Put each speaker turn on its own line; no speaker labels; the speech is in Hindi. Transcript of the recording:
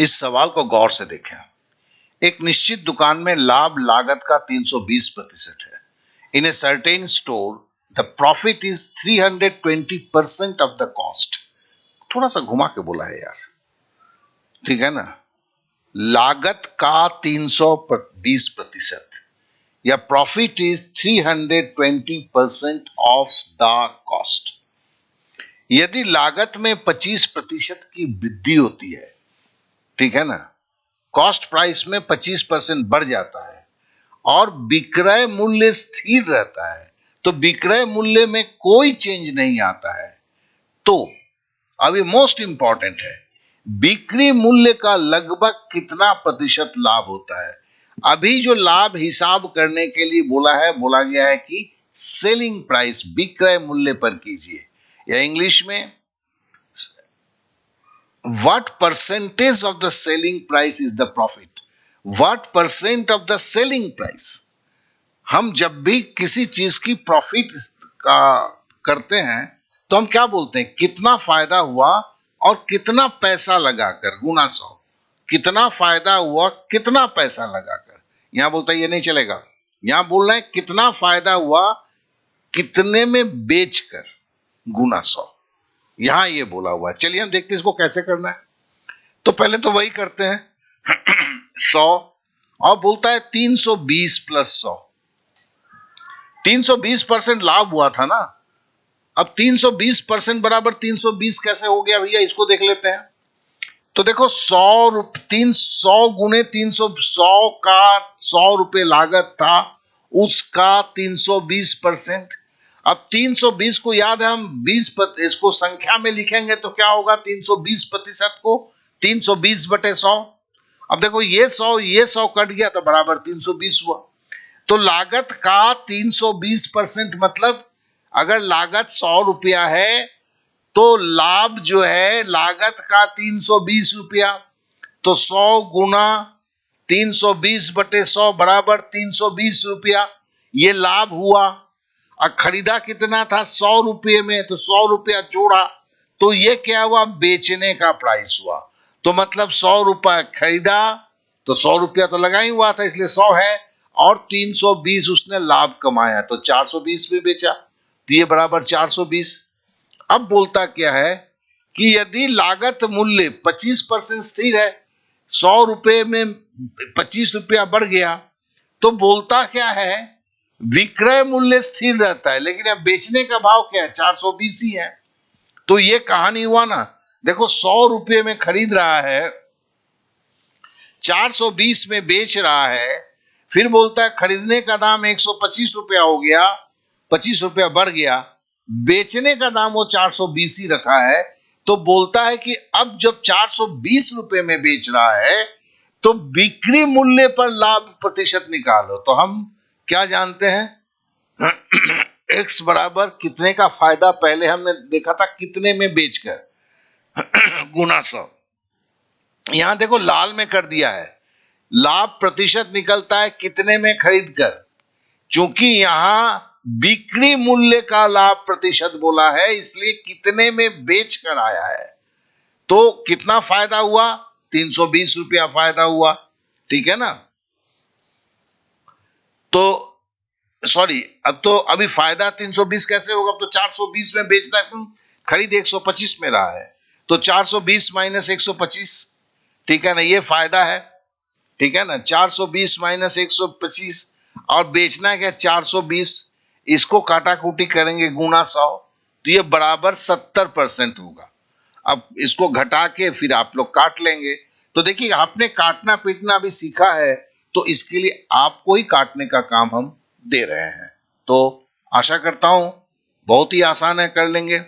इस सवाल को गौर से देखें। एक निश्चित दुकान में लाभ लागत का 320% है। In a certain store the profit is 320% of the cost. थोड़ा सा घुमा के बोला है यार, ठीक है ना। लागत का 320% या profit is 320% of the cost. यदि लागत में 25% की वृद्धि होती है, ठीक है ना, कॉस्ट प्राइस में 25% बढ़ जाता है और विक्रय मूल्य स्थिर रहता है, तो विक्रय मूल्य में कोई चेंज नहीं आता है, तो अब ये मोस्ट इंपॉर्टेंट है, बिक्री मूल्य का लगभग कितना प्रतिशत लाभ होता है। अभी जो लाभ हिसाब करने के लिए बोला गया है कि सेलिंग प्राइस, विक्रय मूल्य पर कीजिए, या इंग्लिश में what percentage of the selling price is the profit, what percent of the selling price। हम जब भी किसी चीज की प्रॉफिट का करते हैं तो हम क्या बोलते हैं, कितना फायदा हुआ और कितना पैसा लगाकर गुना 100, कितना फायदा हुआ कितना पैसा लगाकर। यहां बोलता है ये नहीं चलेगा, यहां बोलना है कितना फायदा हुआ कितने में बेचकर गुना 100, यहां ये बोला हुआ है। चलिए हम देखते हैं इसको कैसे करना है। तो पहले तो वही करते हैं 100 और बोलता है 320 प्लस 100, 320% लाभ हुआ था ना। अब 320% बराबर 320 कैसे हो गया भैया, इसको देख लेते हैं। तो देखो 300 गुने 300, 100 का 100 रुपए लागत था, उसका 320%। अब 320 को याद है हम इसको संख्या में लिखेंगे तो क्या होगा, 320% को 320 बटे 100। अब देखो ये 100 कट गया तो बराबर 320 हुआ। तो लागत का 320% मतलब अगर लागत 100 रुपया है तो लाभ जो है लागत का 320 रुपया, तो 100 गुना 320 बटे 100 बराबर 320 रुपया, ये लाभ हुआ। और खरीदा कितना था 100 रुपये में, तो 100 रुपया जोड़ा तो ये क्या हुआ, बेचने का प्राइस हुआ। तो मतलब 100 रुपया खरीदा तो 100 रुपया तो लगा ही हुआ था, इसलिए 100 है, और 320 उसने लाभ कमाया तो 420 में बेचा, तो ये बराबर 420। अब बोलता क्या है कि यदि लागत मूल्य 25% स्थिर है, 100 रुपये में 25 रुपया बढ़ गया, तो बोलता क्या है विक्रय मूल्य स्थिर रहता है, लेकिन अब बेचने का भाव क्या है, 420 ही है। तो ये कहानी हुआ ना, देखो 100 रुपये में खरीद रहा है, 420 में बेच रहा है, फिर बोलता है खरीदने का दाम 125 रुपया हो गया, 25 रुपया बढ़ गया, बेचने का दाम वो 420 ही रखा है। तो बोलता है कि अब जब 420 रुपये में बेच रहा है तो बिक्री मूल्य पर लाभ प्रतिशत निकालो। तो हम क्या जानते हैं x बराबर कितने का फायदा, पहले हमने देखा था कितने में बेचकर गुना 100। यहां देखो लाल में कर दिया है, लाभ प्रतिशत निकलता है कितने में खरीद कर, चूंकि यहां बिक्री मूल्य का लाभ प्रतिशत बोला है इसलिए कितने में बेच कर आया है। तो कितना फायदा हुआ, 320 रुपया फायदा हुआ, ठीक है ना। तो सॉरी, अब तो अभी फायदा 320 कैसे होगा, अब तो 420 में बेचना है, तुम खरीद 125 में रहा है, तो 420 माइनस 125, ठीक है ना, ये फायदा है, ठीक है ना। 420 माइनस 125 और बेचना क्या 420, इसको काटाकूटी करेंगे गुना 100, तो ये बराबर 70% होगा। अब इसको घटा के फिर आप लोग काट लेंगे। तो देखिए आपने काटना पीटना भी सीखा है, तो इसके लिए आपको ही काटने का काम हम दे रहे हैं। तो आशा करता हूं बहुत ही आसान है, कर लेंगे।